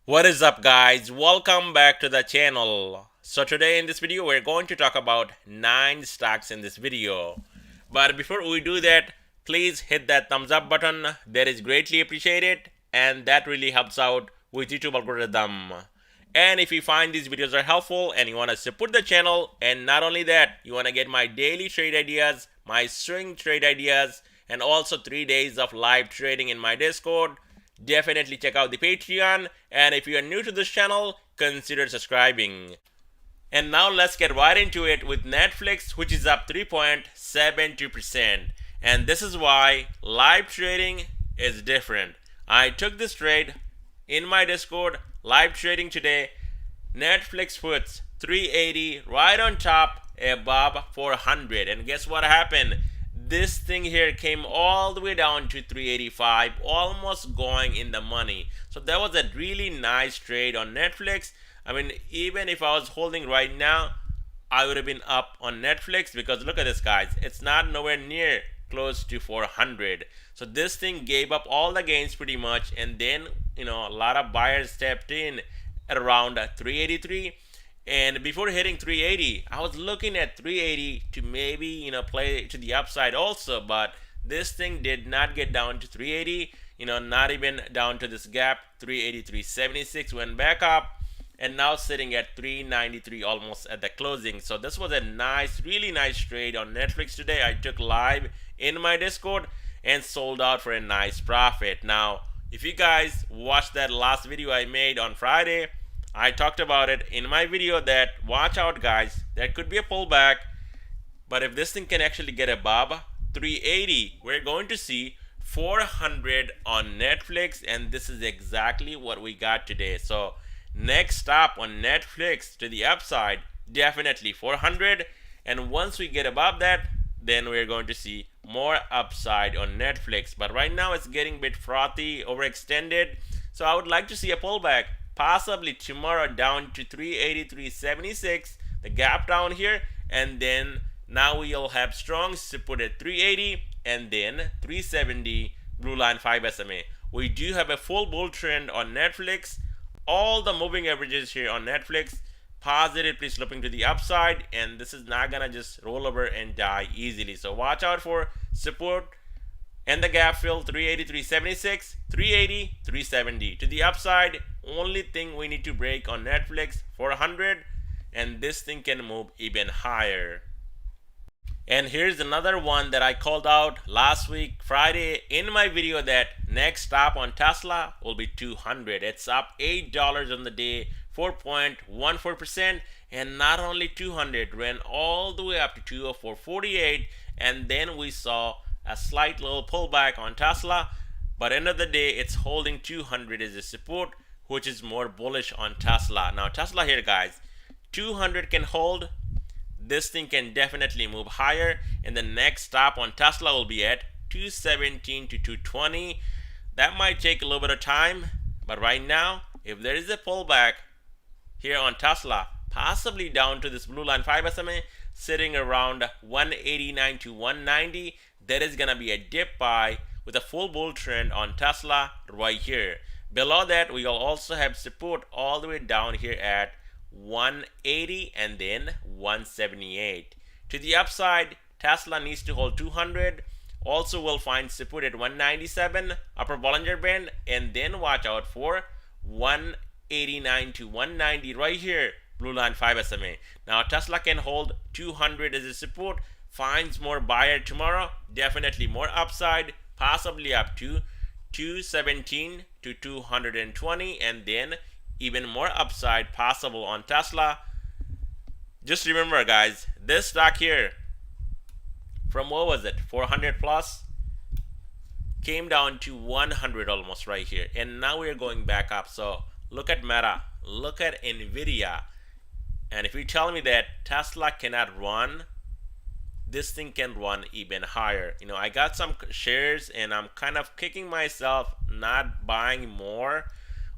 What is up, guys? Welcome back to the channel. So today in this video we're going to talk about 9 stocks in this video. But before we do that, please hit that thumbs up button. That is greatly appreciated and that really helps out with YouTube algorithm. And if you find these videos are helpful and you want to support the channel, and not only that, you want to get my daily trade ideas, my swing trade ideas, and also 3 days of live trading in my Discord, definitely check out the Patreon. And if you are new to this channel, consider subscribing. And now let's get right into it with Nflx, which is up 3.72%. And this is why live trading is different. I took this trade in my Discord, live trading today. Nflx puts 380 right on top above 400. And guess what happened? This thing here came all the way down to 385, almost going in the money. So that was a really nice trade on Nflx. I mean, even if I was holding right now, I would have been up on Nflx, because look at this, guys. It's not nowhere near close to 400. So this thing gave up all the gains pretty much, and then a lot of buyers stepped in at around 383. And before hitting 380, I was looking at 380 to maybe play to the upside also, but this thing did not get down to 380, not even down to this gap. 383.76 went back up and now sitting at 393 almost at the closing. So this was a nice, really nice trade on Nflx today. I took live in my Discord and sold out for a nice profit. Now, if you guys watched that last video I made on Friday, I talked about it in my video that watch out, guys, there could be a pullback, but if this thing can actually get above 380, we're going to see 400 on Nflx, and this is exactly what we got today. So next stop on Nflx to the upside, definitely 400, and once we get above that, then we're going to see more upside on Nflx. But right now it's getting a bit frothy, overextended, so I would like to see a pullback, possibly tomorrow down to 383.76, the gap down here, and then now we'll have strong support at 380 and then 370 blue line 5 SMA. We do have a full bull trend on Nflx. All the moving averages here on Nflx positively sloping to the upside, and this is not gonna just roll over and die easily. So watch out for support and the gap fill 383.76, 380, 370 to the upside. Only thing we need to break on Nflx 400, and this thing can move even higher. And here's another one that I called out last week Friday in my video, that next stop on Tesla will be 200. It's up $8 on the day, 4.14%, and not only 200, ran all the way up to 204.48, and then we saw a slight little pullback on Tesla, but end of the day it's holding 200 as a support, which is more bullish on Tesla. Now Tesla here, guys, 200 can hold. This thing can definitely move higher, and the next stop on Tesla will be at 217 to 220. That might take a little bit of time, but right now, if there is a pullback here on Tesla, possibly down to this blue line 5 SMA, sitting around 189 to 190, there is gonna be a dip buy with a full bull trend on Tesla right here. Below that, we will also have support all the way down here at 180 and then 178. To the upside, Tesla needs to hold 200. Also, we'll find support at 197, upper Bollinger Band, and then watch out for 189 to 190 right here, blue line 5 SMA. Now, Tesla can hold 200 as a support, finds more buyer tomorrow, definitely more upside, possibly up to 217 to 220, and then even more upside possible on Tesla. Just remember, guys, this stock here, from what was it, 400 plus, came down to 100 almost right here, and now we're going back up. So look at Meta, look at Nvidia, and if you tell me that Tesla cannot run, this thing can run even higher. I got some shares and I'm kind of kicking myself not buying more.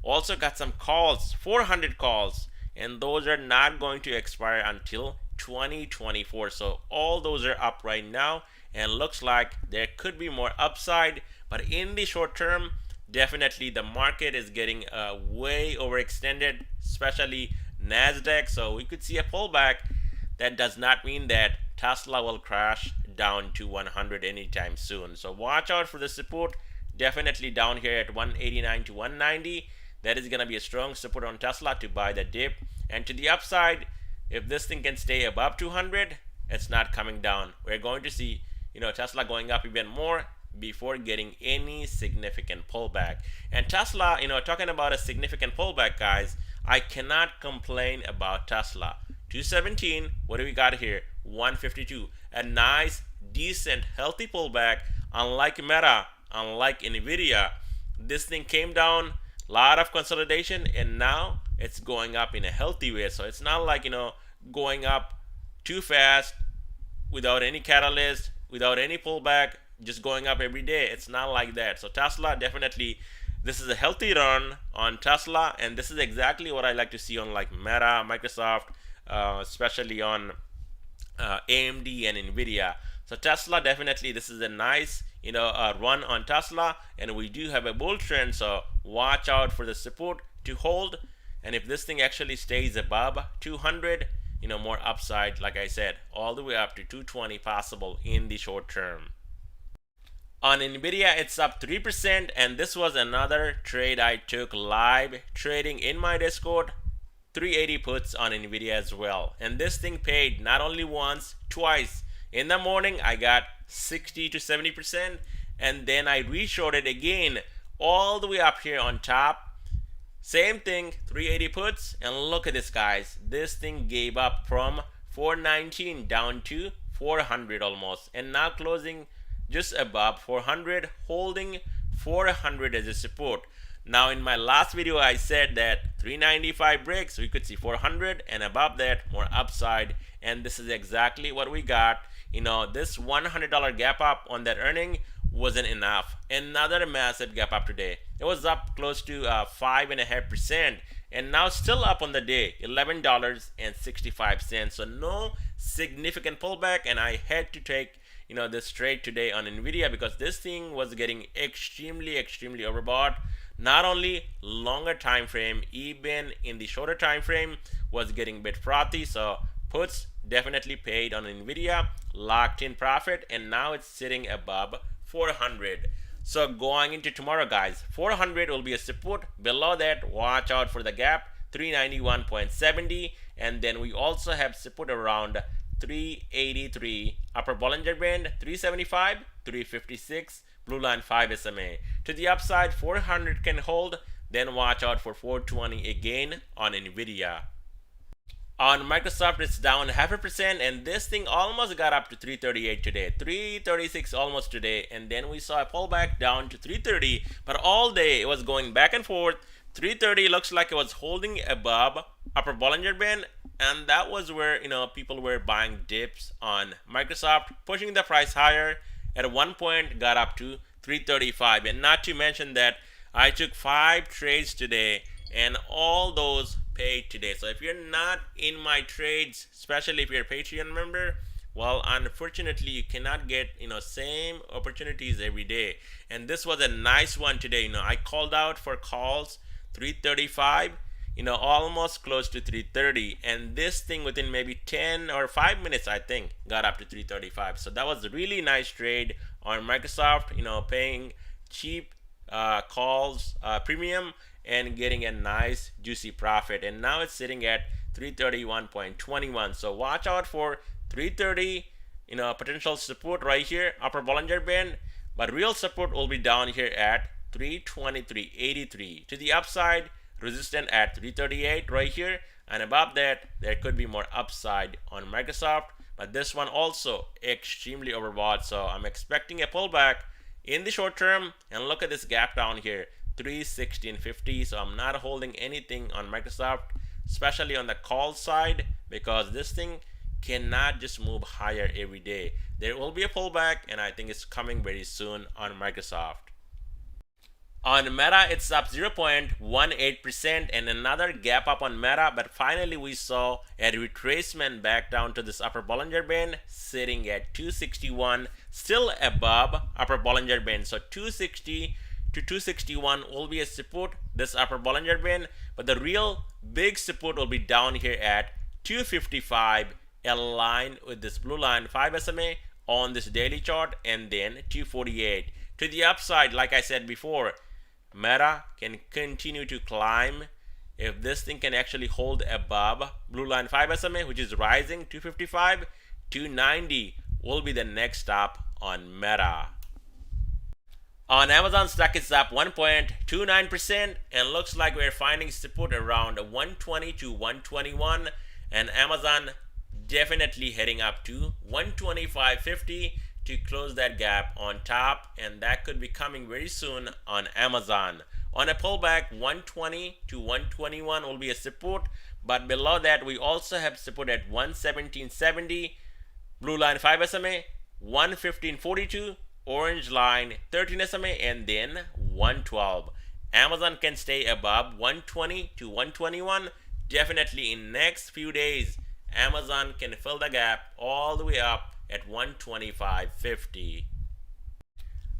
Also got some calls, 400 calls, and those are not going to expire until 2024. So all those are up right now, and looks like there could be more upside, but in the short term, definitely the market is getting way overextended, especially Nasdaq. So we could see a pullback. That does not mean that Tesla will crash down to 100 anytime soon. So watch out for the support. Definitely down here at 189 to 190. That is going to be a strong support on Tesla to buy the dip. And to the upside, if this thing can stay above 200, it's not coming down. We're going to see, Tesla going up even more before getting any significant pullback. And Tesla, talking about a significant pullback, guys, I cannot complain about Tesla. 217, what do we got here? 152. A nice, decent, healthy pullback. Unlike Meta, unlike Nvidia, this thing came down, a lot of consolidation, and now it's going up in a healthy way. So it's not like, going up too fast without any catalyst, without any pullback, just going up every day. It's not like that. So Tesla, definitely, this is a healthy run on Tesla, and this is exactly what I like to see on like Meta, Microsoft, especially on AMD and Nvidia. So Tesla, definitely, this is a nice run on Tesla, and we do have a bull trend. So watch out for the support to hold, and if this thing actually stays above 200, more upside, like I said, all the way up to 220 possible in the short term. On Nvidia, it's up 3%, and this was another trade I took live trading in my Discord. 380 puts on Nvidia as well, and this thing paid not only once, twice. In the morning I got 60 to 70%, and then I reshorted again all the way up here on top. Same thing, 380 puts, and look at this, guys. This thing gave up from 419 down to 400 almost, and now closing just above 400, holding 400 as a support. Now in my last video I said that 395 breaks, we could see 400, and above that more upside, and this is exactly what we got. This $100 gap up on that earning wasn't enough. Another massive gap up today. It was up close to 5.5%, and now still up on the day, $11.65. So no significant pullback, and I had to take this trade today on Nvidia because this thing was getting extremely overbought. Not only longer time frame, even in the shorter time frame was getting a bit frothy. So puts definitely paid on Nvidia, locked in profit, and now it's sitting above 400. So going into tomorrow, guys, 400 will be a support. Below that, watch out for the gap, 391.70, and then we also have support around 383, upper Bollinger Band 375, 356, blue line 5 SMA. To the upside, 400 can hold, then watch out for 420 again on Nvidia. On Microsoft, it's down 0.5%, and this thing almost got up to 338 today, 336 almost today, and then we saw a pullback down to 330, but all day it was going back and forth. 330 looks like it was holding above upper Bollinger Band, and that was where people were buying dips on Microsoft, pushing the price higher. At one point got up to 335, and not to mention that I took 5 trades today, and all those paid today. So if you're not in my trades, especially if you're a Patreon member, well, unfortunately you cannot get same opportunities every day, and this was a nice one today. I called out for calls 335, almost close to 330, and this thing within maybe 10 or 5 minutes I think got up to 335. So that was a really nice trade on Microsoft, paying cheap calls premium and getting a nice juicy profit, and now it's sitting at 331.21. so watch out for 330, potential support right here, upper Bollinger Band, but real support will be down here at 323.83. To the upside, resistance at 338 right here, and above that there could be more upside on Microsoft, but this one also extremely overbought. So I'm expecting a pullback in the short term, and look at this gap down here, 316.50. so I'm not holding anything on Microsoft, especially on the call side, because this thing cannot just move higher every day. There will be a pullback, and I think it's coming very soon on Microsoft. On Meta, it's up 0.18%, and another gap up on Meta, but finally we saw a retracement back down to this upper Bollinger Band, sitting at 261, still above upper Bollinger Band. So 260 to 261 will be a support, this upper Bollinger Band, but the real big support will be down here at 255, aligned with this blue line 5 SMA on this daily chart, and then 248. To the upside, like I said before, Meta can continue to climb if this thing can actually hold above blue line 5 SMA, which is rising 255. 290 will be the next stop on Meta. On Amazon, stock is up 1.29% and looks like we're finding support around 120 to 121, and Amazon definitely heading up to 125.50 to close that gap on top, and that could be coming very soon on Amazon. On a pullback, 120 to 121 will be a support, but below that we also have support at 117.70, blue line 5 SMA, 115.42, orange line 13 SMA, and then 112. Amazon can stay above 120 to 121. Definitely in next few days, Amazon can fill the gap all the way up at 125.50.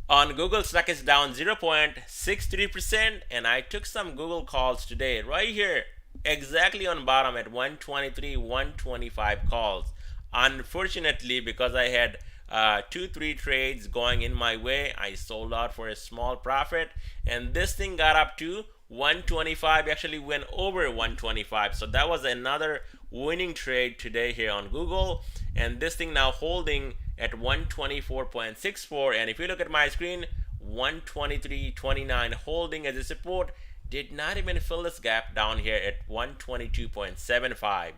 On Google, stock is down 0.63%, and I took some Google calls today right here, exactly on bottom at 123, 125 calls. Unfortunately, because I had 2-3 trades going in my way, I sold out for a small profit, and this thing got up to 125, actually went over 125. So that was another winning trade today here on Google, and this thing now holding at 124.64. And if you look at my screen, 123.29 holding as a support, did not even fill this gap down here at 122.75.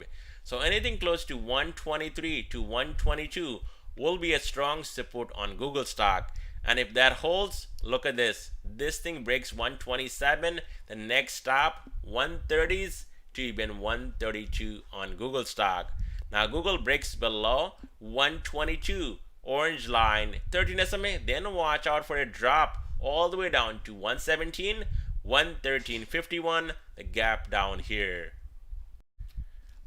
So anything close to 123 to 122 will be a strong support on Google stock. And if that holds, look at this. This thing breaks 127, the next stop 130s to even 132 on Google stock. Now Google breaks below 122, orange line 13 SMA, then watch out for a drop all the way down to 117, 113.51, the gap down here.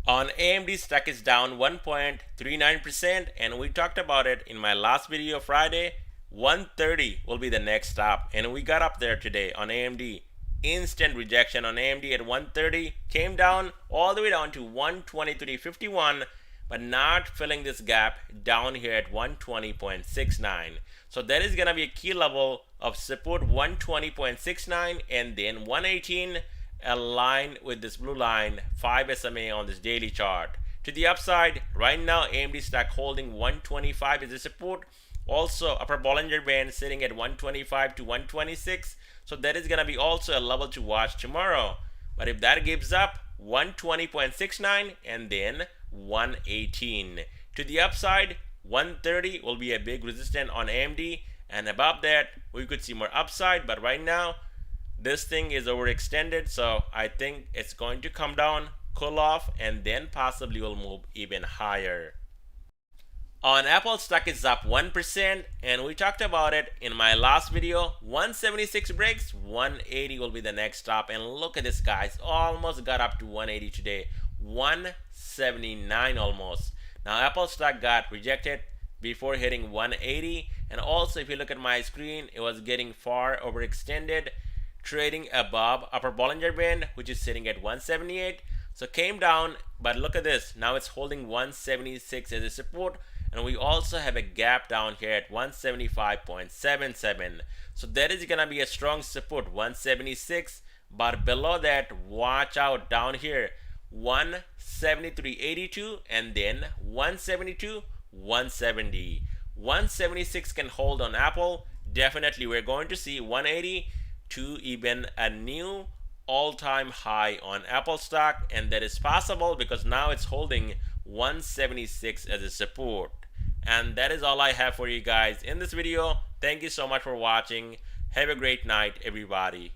On AMD, stock is down 1.39%, and we talked about it in my last video Friday. 130 will be the next stop, and we got up there today on AMD. Instant rejection on AMD at 130, came down all the way down to 123.51, but not filling this gap down here at 120.69. So that is going to be a key level of support, 120.69, and then 118, aligned with this blue line 5 SMA on this daily chart. To the upside, right now AMD stock holding 125 as a support. Also upper Bollinger Band sitting at 125 to 126. So that is going to be also a level to watch tomorrow. But if that gives up, 120.69 and then 118. To the upside, 130 will be a big resistance on AMD, and above that we could see more upside. But right now this thing is overextended, so I think it's going to come down, cool off, and then possibly will move even higher. On Apple, stock is up 1%, and we talked about it in my last video. 176 breaks, 180 will be the next stop, and look at this, guys, almost got up to 180 today, 179 almost. Now Apple stock got rejected before hitting 180, and also if you look at my screen, it was getting far overextended, trading above upper Bollinger Band, which is sitting at 178. So came down, but look at this, now it's holding 176 as a support, and we also have a gap down here at 175.77. So that is gonna be a strong support, 176, but below that, watch out down here, 173.82, and then 172, 170. 176 can hold on Apple. Definitely we're going to see 180 to even a new all-time high on Apple stock, and that is possible because now it's holding 176 as a support. And that is all I have for you guys in this video. Thank you so much for watching. Have a great night, everybody.